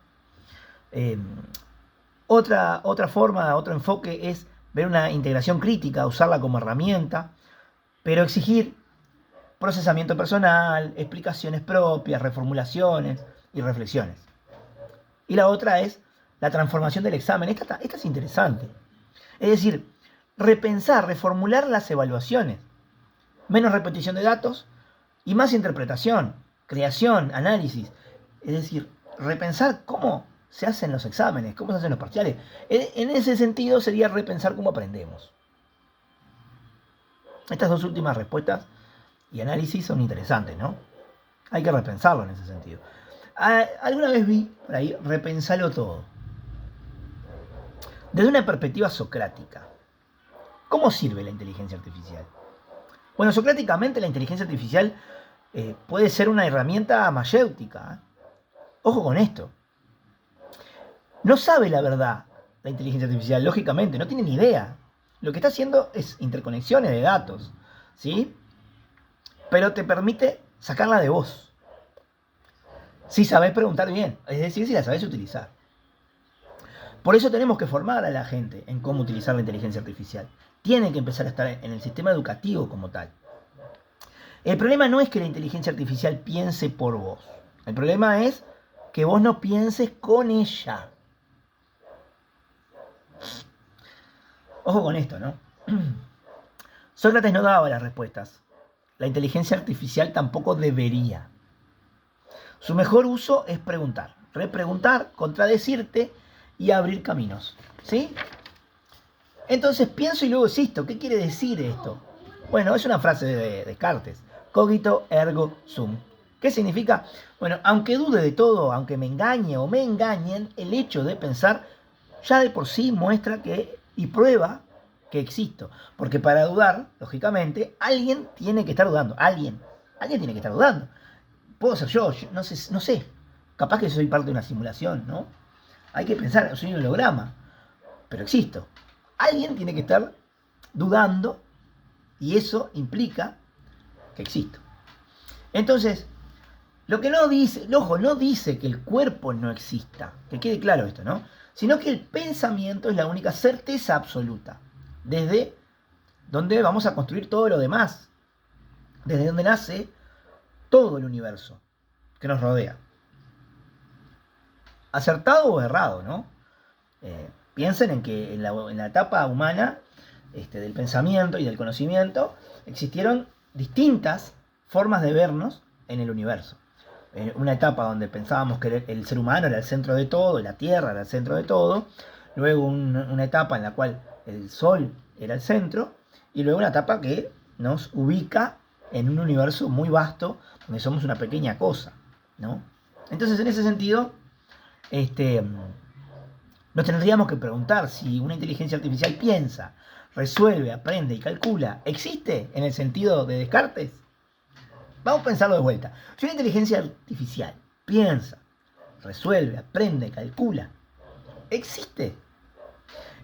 Otra forma, otro enfoque es ver una integración crítica, usarla como herramienta, pero exigir procesamiento personal, explicaciones propias, reformulaciones y reflexiones. Y la otra es la transformación del examen. Esta es interesante. Es decir, repensar, reformular las evaluaciones. Menos repetición de datos y más interpretación, creación, análisis. Es decir, repensar cómo se hacen los exámenes, cómo se hacen los parciales. En ese sentido sería repensar cómo aprendemos. Estas 2 últimas respuestas y análisis son interesantes, ¿no? Hay que repensarlo en ese sentido. Alguna vez vi por ahí repensarlo todo. Desde una perspectiva socrática. ¿Cómo sirve la inteligencia artificial? Bueno, socráticamente la inteligencia artificial puede ser una herramienta mayéutica. Ojo con esto. No sabe la verdad la inteligencia artificial, lógicamente, no tiene ni idea. Lo que está haciendo es interconexiones de datos, ¿sí? Pero te permite sacarla de vos. Si sabés preguntar bien, es decir, si la sabés utilizar. Por eso tenemos que formar a la gente en cómo utilizar la inteligencia artificial. Tiene que empezar a estar en el sistema educativo como tal. El problema no es que la inteligencia artificial piense por vos. El problema es que vos no pienses con ella. Ojo con esto, ¿no? Sócrates no daba las respuestas. La inteligencia artificial tampoco debería. Su mejor uso es preguntar, repreguntar, contradecirte y abrir caminos. ¿Sí? Entonces pienso y luego existo. ¿Qué quiere decir esto? Bueno, es una frase de Descartes. Cogito ergo sum. ¿Qué significa? Bueno, aunque dude de todo, aunque me engañe o me engañen, el hecho de pensar ya de por sí muestra que y prueba que existo. Porque para dudar, lógicamente, alguien tiene que estar dudando. Alguien tiene que estar dudando. Puedo ser yo, no sé. Capaz que soy parte de una simulación, ¿no? Hay que pensar, soy un holograma, pero existo. Alguien tiene que estar dudando y eso implica que existo. Entonces, lo que no dice, el ojo no dice que el cuerpo no exista, que quede claro esto, ¿no? Sino que el pensamiento es la única certeza absoluta, desde donde vamos a construir todo lo demás, desde donde nace todo el universo que nos rodea. Acertado o errado, ¿no? Piensen en que en la etapa humana del pensamiento y del conocimiento existieron distintas formas de vernos en el universo. Una etapa donde pensábamos que el ser humano era el centro de todo, y la Tierra era el centro de todo, luego una etapa en la cual el Sol era el centro, y luego una etapa que nos ubica en un universo muy vasto, donde somos una pequeña cosa, ¿no? Entonces, en ese sentido, nos tendríamos que preguntar si una inteligencia artificial piensa, resuelve, aprende y calcula, ¿existe en el sentido de Descartes? Vamos a pensarlo de vuelta. Si una inteligencia artificial piensa, resuelve, aprende, calcula, ¿existe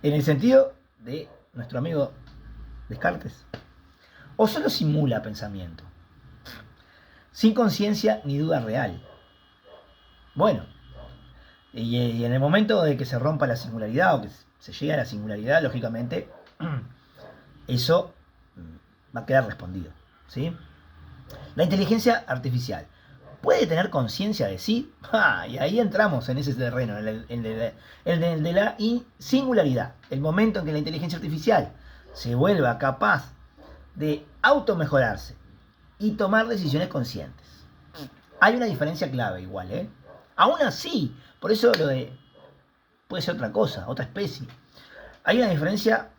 en el sentido de nuestro amigo Descartes? ¿O solo simula pensamiento? Sin conciencia ni duda real. Bueno, y en el momento de que se rompa la singularidad o que se llegue a la singularidad, lógicamente, eso va a quedar respondido, ¿sí? La inteligencia artificial ¿Puede tener conciencia de sí? Y ahí entramos en ese terreno, el de la singularidad. El momento en que la inteligencia artificial se vuelva capaz de automejorarse y tomar decisiones conscientes. Hay una diferencia clave igual, ¿eh? Aún así, por eso lo de... puede ser otra cosa, otra especie. Hay una diferencia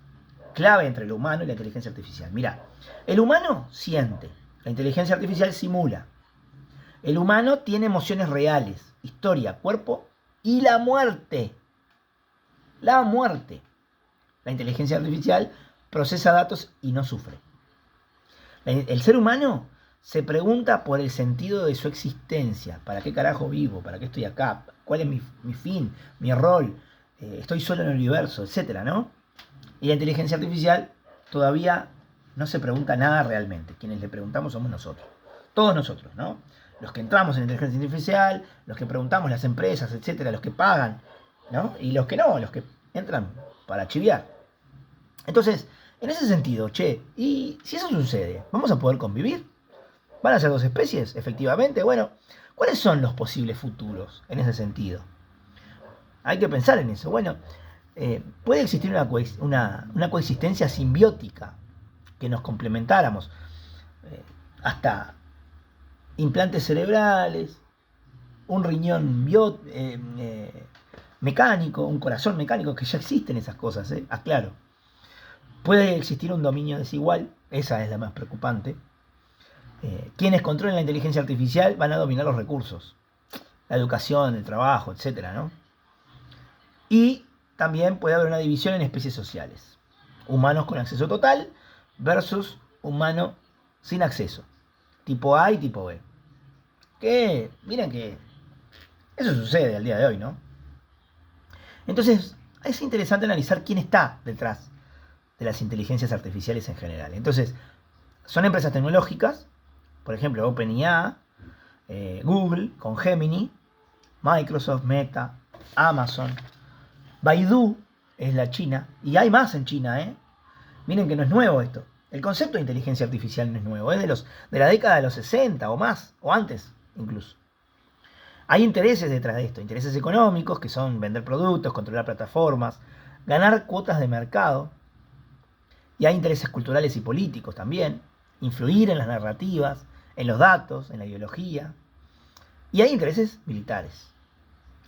clave entre el humano y la inteligencia artificial. Mira, el humano siente, la inteligencia artificial simula. El humano tiene emociones reales, historia, cuerpo y la muerte. La muerte. La inteligencia artificial procesa datos y no sufre. El ser humano se pregunta por el sentido de su existencia. ¿Para qué carajo vivo? ¿Para qué estoy acá? ¿Cuál es mi fin? ¿Mi rol? ¿Estoy solo en el universo? Etcétera, ¿no? Y la inteligencia artificial todavía no se pregunta nada realmente. Quienes le preguntamos somos nosotros. Todos nosotros, ¿no? Los que entramos en inteligencia artificial, los que preguntamos, las empresas, etcétera, los que pagan, ¿no? Y los que no, los que entran para chiviar. Entonces, en ese sentido, y si eso sucede, ¿vamos a poder convivir? ¿Van a ser dos especies? Efectivamente, bueno, ¿cuáles son los posibles futuros en ese sentido? Hay que pensar en eso. Bueno, puede existir una coexistencia simbiótica, que nos complementáramos, hasta implantes cerebrales, un riñón mecánico, un corazón mecánico, que ya existen esas cosas, aclaro. Puede existir un dominio desigual, esa es la más preocupante. Quienes controlen la inteligencia artificial van a dominar los recursos, la educación, el trabajo, etcétera, ¿no? Y también puede haber una división en especies sociales. Humanos con acceso total versus humano sin acceso. Tipo A y tipo B. Que, miren que eso sucede al día de hoy, ¿no? Entonces, es interesante analizar quién está detrás de las inteligencias artificiales en general. Entonces, son empresas tecnológicas, por ejemplo, OpenIA, Google con Gemini, Microsoft, Meta, Amazon, Baidu es la China, y hay más en China, ¿eh? Miren que no es nuevo esto. El concepto de inteligencia artificial no es nuevo, es de la década de los 60 o más, o antes incluso. Hay intereses detrás de esto, intereses económicos, que son vender productos, controlar plataformas, ganar cuotas de mercado, y hay intereses culturales y políticos también, influir en las narrativas, en los datos, en la ideología, y hay intereses militares.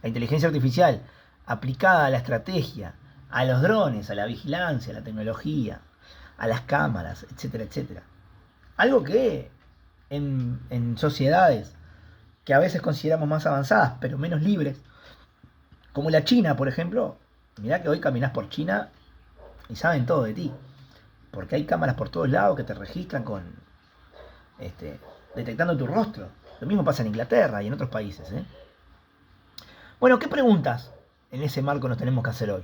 La inteligencia artificial aplicada a la estrategia, a los drones, a la vigilancia, a la tecnología, a las cámaras, etcétera, etcétera. Algo que en sociedades que a veces consideramos más avanzadas, pero menos libres, como la China, por ejemplo, mirá que hoy caminás por China y saben todo de ti, porque hay cámaras por todos lados que te registran con detectando tu rostro. Lo mismo pasa en Inglaterra y en otros países, ¿eh? Bueno, ¿qué preguntas en ese marco nos tenemos que hacer hoy?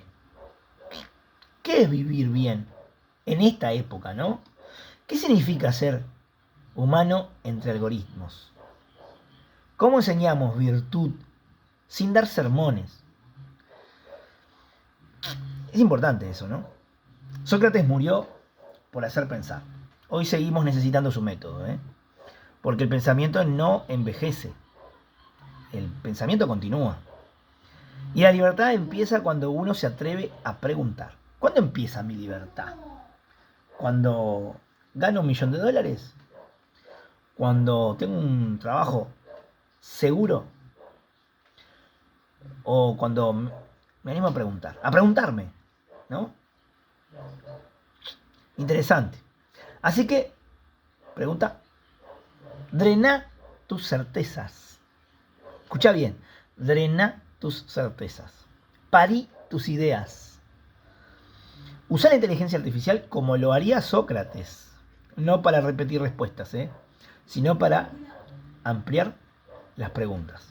¿Qué es vivir bien en esta época, no? ¿Qué significa ser humano entre algoritmos? ¿Cómo enseñamos virtud sin dar sermones? Es importante eso, ¿no? Sócrates murió por hacer pensar. Hoy seguimos necesitando su método, porque el pensamiento no envejece. El pensamiento continúa. Y la libertad empieza cuando uno se atreve a preguntar. ¿Cuándo empieza mi libertad? ¿Cuando gano $1.000.000? ¿Cuando tengo un trabajo seguro? ¿O cuando me animo a preguntar? A preguntarme, ¿no? Interesante. Así que, pregunta, drena tus certezas. Escucha bien, drena tus certezas. Parí tus ideas. Usa la inteligencia artificial como lo haría Sócrates. No para repetir respuestas, sino para ampliar las preguntas.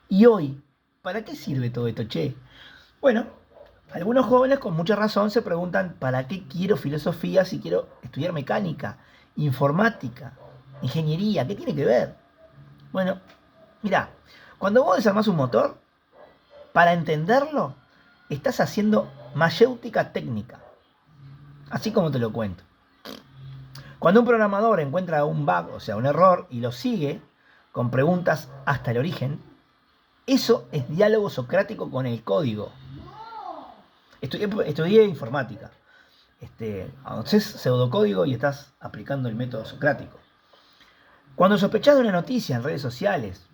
Y hoy, ¿para qué sirve todo esto, che? Bueno, algunos jóvenes con mucha razón se preguntan, ¿para qué quiero filosofía si quiero estudiar mecánica, informática, ingeniería? ¿Qué tiene que ver? Bueno, mirá, cuando vos desarmás un motor, para entenderlo, estás haciendo mayéutica técnica. Así como te lo cuento. Cuando un programador encuentra un bug, o sea, un error, y lo sigue, con preguntas hasta el origen, eso es diálogo socrático con el código. Estudié informática. Haces pseudocódigo y estás aplicando el método socrático. Cuando sospechás de una noticia en redes sociales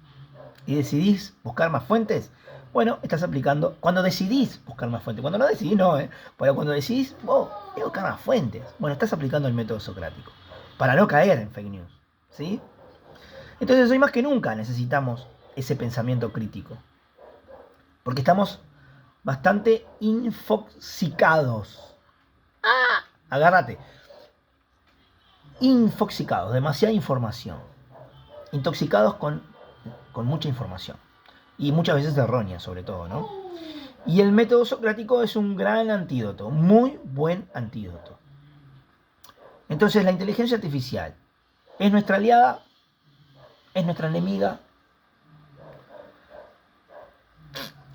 y decidís buscar más fuentes, bueno, estás aplicando. Cuando decidís buscar más fuentes, cuando no decidís, no, pero cuando decidís, voy a buscar más fuentes, bueno, estás aplicando el método socrático para no caer en fake news, ¿sí? Entonces, hoy más que nunca necesitamos ese pensamiento crítico, porque estamos bastante infoxicados. Agárrate. Infoxicados, demasiada información. Intoxicados con mucha información. Y muchas veces errónea, sobre todo, ¿no? Y el método socrático es un gran antídoto, muy buen antídoto. Entonces, la inteligencia artificial es nuestra aliada, es nuestra enemiga.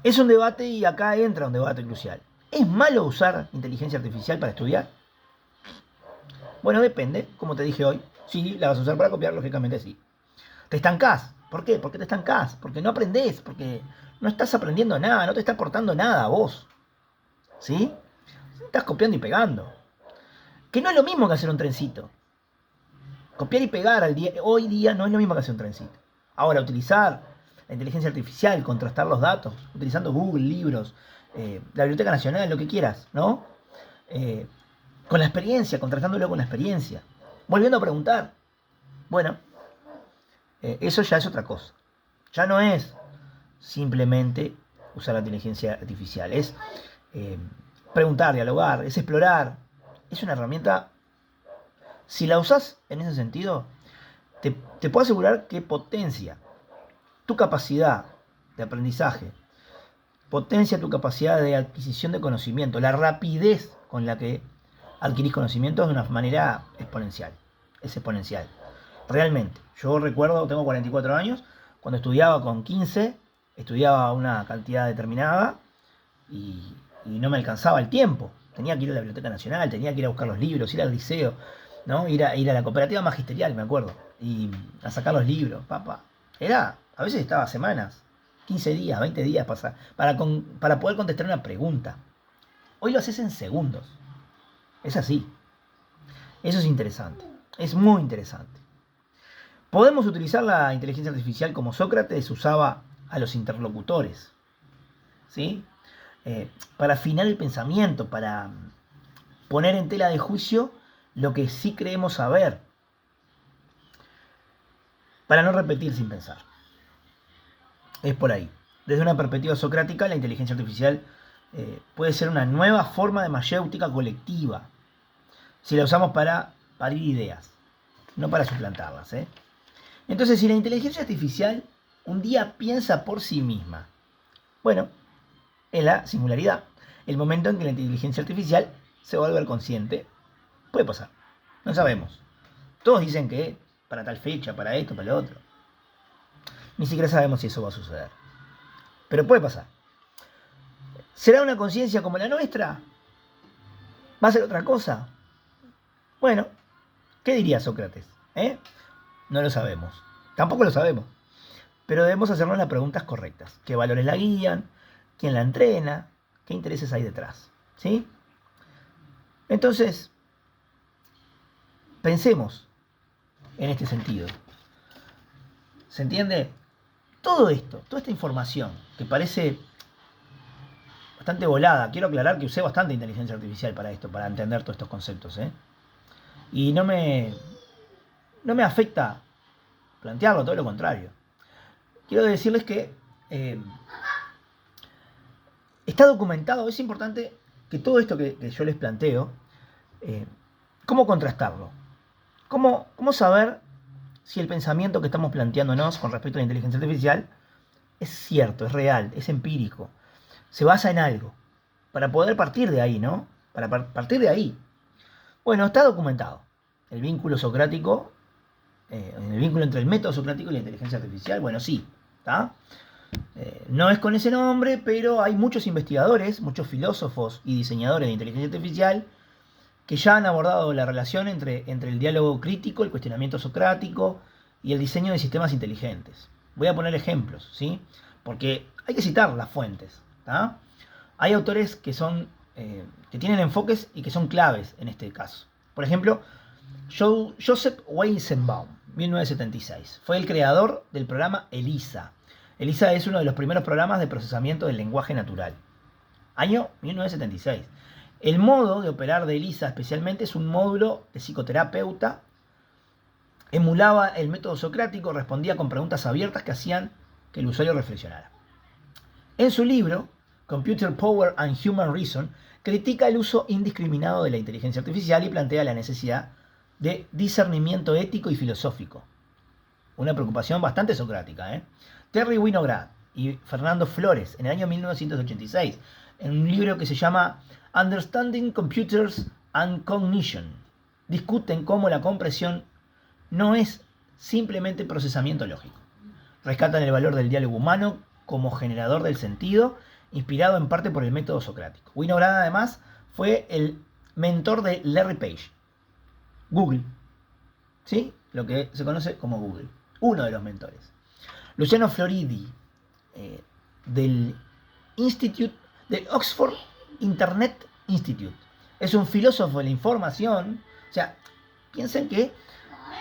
Es un debate y acá entra un debate crucial. ¿Es malo usar inteligencia artificial para estudiar? Bueno, depende, como te dije hoy. Si la vas a usar para copiar, lógicamente sí. Te estancás. ¿Por qué? Porque te estancás. Porque no aprendés. Porque no estás aprendiendo nada. No te está aportando nada a vos. ¿Sí? Estás copiando y pegando. Que no es lo mismo que hacer un trencito. Copiar y pegar hoy día no es lo mismo que hacer un trencito. Ahora, utilizar la inteligencia artificial, contrastar los datos, utilizando Google, libros, la Biblioteca Nacional, lo que quieras, ¿no? Con la experiencia, contrastándolo con la experiencia. Volviendo a preguntar. Bueno, eso ya es otra cosa. Ya no es simplemente usar la inteligencia artificial. Es preguntar, dialogar, es explorar. Es una herramienta. Si la usás en ese sentido, te puedo asegurar que potencia tu capacidad de aprendizaje, potencia tu capacidad de adquisición de conocimiento, la rapidez con la que adquirís conocimientos de una manera exponencial. Es exponencial. Realmente. Yo recuerdo, tengo 44 años, cuando estudiaba con 15, estudiaba una cantidad determinada y no me alcanzaba el tiempo. Tenía que ir a la Biblioteca Nacional, tenía que ir a buscar los libros, ir al liceo, ¿no? Ir a la cooperativa magisterial, me acuerdo, y a sacar los libros, papá. A veces estaba semanas, 15 días, 20 días para poder contestar una pregunta. Hoy lo haces en segundos. Es así. Eso es interesante. Es muy interesante. Podemos utilizar la inteligencia artificial como Sócrates usaba a los interlocutores, ¿sí? Para afinar el pensamiento, para poner en tela de juicio lo que sí creemos saber, para no repetir sin pensar. Es por ahí. Desde una perspectiva socrática, la inteligencia artificial puede ser una nueva forma de mayéutica colectiva, si la usamos para parir ideas, no para suplantarlas. Entonces, si la inteligencia artificial un día piensa por sí misma, bueno, en la singularidad, el momento en que la inteligencia artificial se va a volver consciente, puede pasar. No sabemos. Todos dicen que para tal fecha, para esto, para lo otro. Ni siquiera sabemos si eso va a suceder. Pero puede pasar. ¿Será una conciencia como la nuestra? ¿Va a ser otra cosa? Bueno, ¿qué diría Sócrates? No lo sabemos. Tampoco lo sabemos. Pero debemos hacernos las preguntas correctas. ¿Qué valores la guían? ¿Quién la entrena? ¿Qué intereses hay detrás? ¿Sí? Entonces, pensemos en este sentido. ¿Se entiende? Todo esto, toda esta información que parece bastante volada. Quiero aclarar que usé bastante inteligencia artificial para esto, para entender todos estos conceptos. Y no me afecta plantearlo, todo lo contrario. Quiero decirles que está documentado. Es importante que todo esto que yo les planteo, ¿cómo contrastarlo? ¿Cómo saber si el pensamiento que estamos planteándonos con respecto a la inteligencia artificial es cierto, es real, es empírico, se basa en algo? Para poder partir de ahí, ¿no? Para partir de ahí. Bueno, está documentado. El vínculo socrático, el vínculo entre el método socrático y la inteligencia artificial, bueno, sí, ¿está? No es con ese nombre, pero hay muchos investigadores, muchos filósofos y diseñadores de inteligencia artificial que ya han abordado la relación entre el diálogo crítico, el cuestionamiento socrático y el diseño de sistemas inteligentes. Voy a poner ejemplos, ¿sí? Porque hay que citar las fuentes, ¿tá? Hay autores que son que tienen enfoques y que son claves en este caso. Por ejemplo, Joseph Weizenbaum, 1976, fue el creador del programa ELIZA. ELIZA es uno de los primeros programas de procesamiento del lenguaje natural. Año 1976. El modo de operar de ELIZA especialmente es un módulo de psicoterapeuta. Emulaba el método socrático, respondía con preguntas abiertas que hacían que el usuario reflexionara. En su libro, Computer Power and Human Reason, critica el uso indiscriminado de la inteligencia artificial y plantea la necesidad de discernimiento ético y filosófico. Una preocupación bastante socrática, ¿eh? Terry Winograd y Fernando Flores, en el año 1986, en un libro que se llama Understanding Computers and Cognition, discuten cómo la comprensión no es simplemente procesamiento lógico. Rescatan el valor del diálogo humano como generador del sentido, inspirado en parte por el método socrático. Winograd además fue el mentor de Larry Page, Google, ¿sí? Lo que se conoce como Google, uno de los mentores. Luciano Floridi, del Oxford Internet Institute, es un filósofo de la información. O sea, piensen que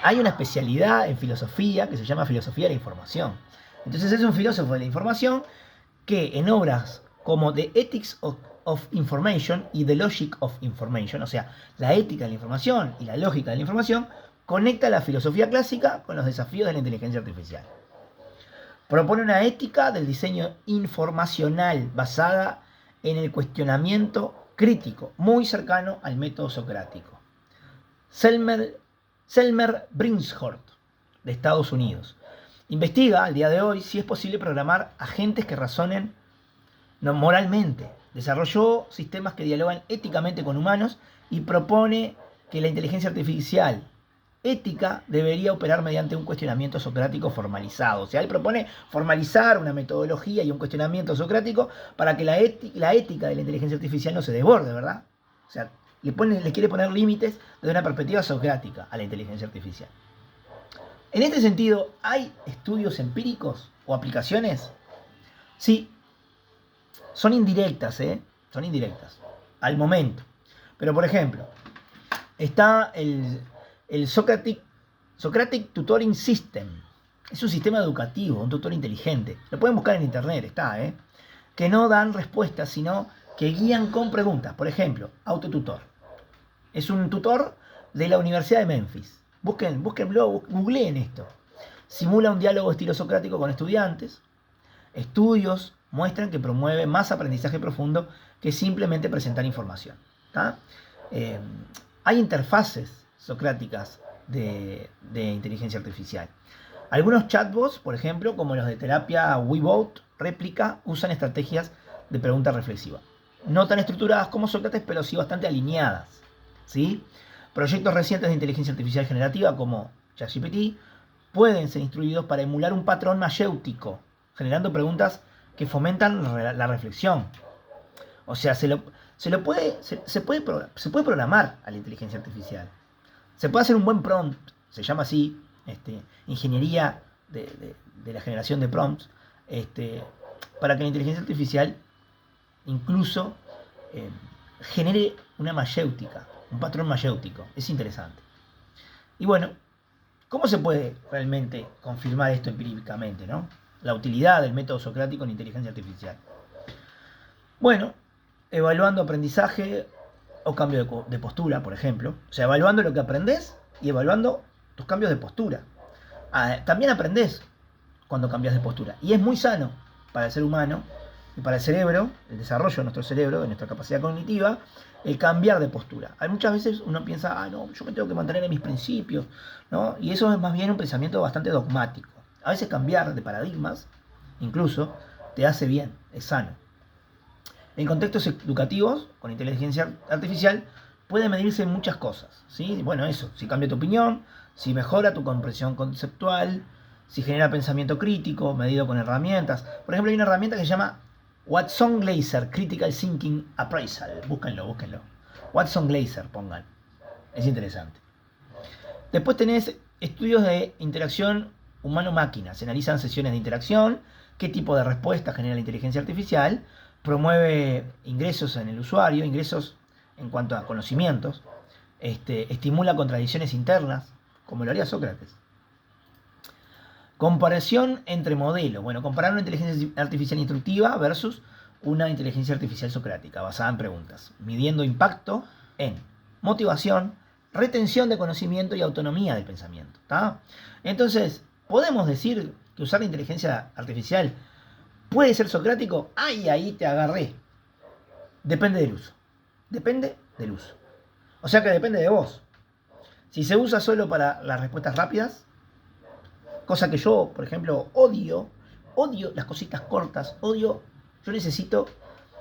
hay una especialidad en filosofía que se llama filosofía de la información. Entonces es un filósofo de la información que en obras como The Ethics of Information y The Logic of Information, o sea, la ética de la información y la lógica de la información, conecta la filosofía clásica con los desafíos de la inteligencia artificial. Propone una ética del diseño informacional basada en el cuestionamiento crítico, muy cercano al método socrático. Selmer Brinshort, de Estados Unidos, investiga al día de hoy si es posible programar agentes que razonen moralmente. Desarrolló sistemas que dialogan éticamente con humanos y propone que la inteligencia artificial ética debería operar mediante un cuestionamiento socrático formalizado. O sea, él propone formalizar una metodología y un cuestionamiento socrático para que la ética de la inteligencia artificial no se desborde, ¿verdad? O sea, le quiere poner límites desde una perspectiva socrática a la inteligencia artificial. En este sentido, ¿hay estudios empíricos o aplicaciones? Sí, son indirectas, son indirectas, al momento. Pero, por ejemplo, está el Socratic Tutoring System. Es un sistema educativo, un tutor inteligente. Lo pueden buscar en internet, está, que no dan respuestas, sino que guían con preguntas. Por ejemplo, Autotutor. Es un tutor de la Universidad de Memphis. Búsquenlo, googleen esto. Simula un diálogo estilo socrático con estudiantes. Estudios muestran que promueve más aprendizaje profundo que simplemente presentar información. Hay interfaces socráticas de inteligencia artificial. Algunos chatbots, por ejemplo, como los de terapia WeBot, Réplica, usan estrategias de pregunta reflexiva. No tan estructuradas como Sócrates, pero sí bastante alineadas, ¿sí? Proyectos recientes de inteligencia artificial generativa, como ChatGPT, pueden ser instruidos para emular un patrón mayéutico, generando preguntas que fomentan la reflexión. O sea, se puede programar a la inteligencia artificial. Se puede hacer un buen prompt, se llama así, ingeniería de la generación de prompts, para que la inteligencia artificial incluso genere una mayéutica, un patrón mayéutico. Es interesante. Y bueno, ¿cómo se puede realmente confirmar esto empíricamente, ¿no? La utilidad del método socrático en inteligencia artificial. Bueno, evaluando aprendizaje o cambio de postura, por ejemplo. O sea, evaluando lo que aprendés y evaluando tus cambios de postura. También aprendés cuando cambias de postura. Y es muy sano para el ser humano y para el cerebro, el desarrollo de nuestro cerebro, de nuestra capacidad cognitiva, el cambiar de postura. Muchas veces uno piensa, no, yo me tengo que mantener en mis principios, ¿no? Y eso es más bien un pensamiento bastante dogmático. A veces cambiar de paradigmas, incluso, te hace bien, es sano. En contextos educativos, con inteligencia artificial, puede medirse muchas cosas, ¿sí? Bueno, eso, si cambia tu opinión, si mejora tu comprensión conceptual, si genera pensamiento crítico, medido con herramientas. Por ejemplo, hay una herramienta que se llama Watson-Glaser Critical Thinking Appraisal. Búsquenlo. Watson-Glaser, pongan. Es interesante. Después tenés estudios de interacción humano-máquina. Se analizan sesiones de interacción, qué tipo de respuesta genera la inteligencia artificial, promueve ingresos en el usuario, ingresos en cuanto a conocimientos, estimula contradicciones internas, como lo haría Sócrates. Comparación entre modelos. Bueno, comparar una inteligencia artificial instructiva versus una inteligencia artificial socrática, basada en preguntas, midiendo impacto en motivación, retención de conocimiento y autonomía del pensamiento. ¿Tá? Entonces, ¿podemos decir que usar la inteligencia artificial puede ser socrático? ¡Ay, ahí te agarré! Depende del uso. Depende del uso. O sea que depende de vos. Si se usa solo para las respuestas rápidas, cosa que yo, por ejemplo, odio las cositas cortas, yo necesito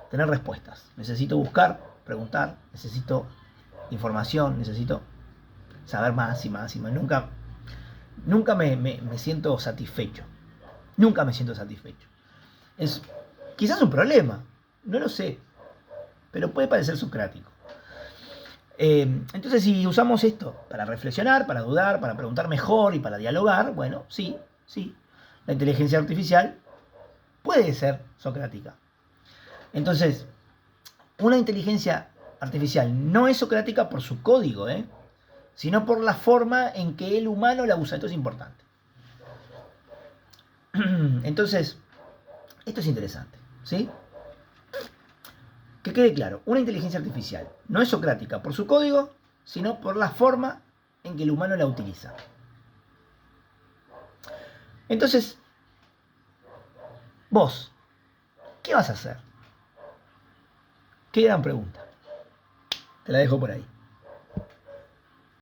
tener respuestas, necesito buscar, preguntar, necesito información, necesito saber más y más y más. Nunca me siento satisfecho. Nunca me siento satisfecho. Es quizás un problema, no lo sé, pero puede parecer socrático. Entonces, si usamos esto para reflexionar, para dudar, para preguntar mejor y para dialogar, bueno, sí, la inteligencia artificial puede ser socrática. Entonces, una inteligencia artificial no es socrática por su código, sino por la forma en que el humano la usa. Esto es importante. Entonces, esto es interesante, ¿sí? Que quede claro, una inteligencia artificial no es socrática por su código, sino por la forma en que el humano la utiliza. Entonces, vos, ¿qué vas a hacer? Qué gran pregunta. Te la dejo por ahí.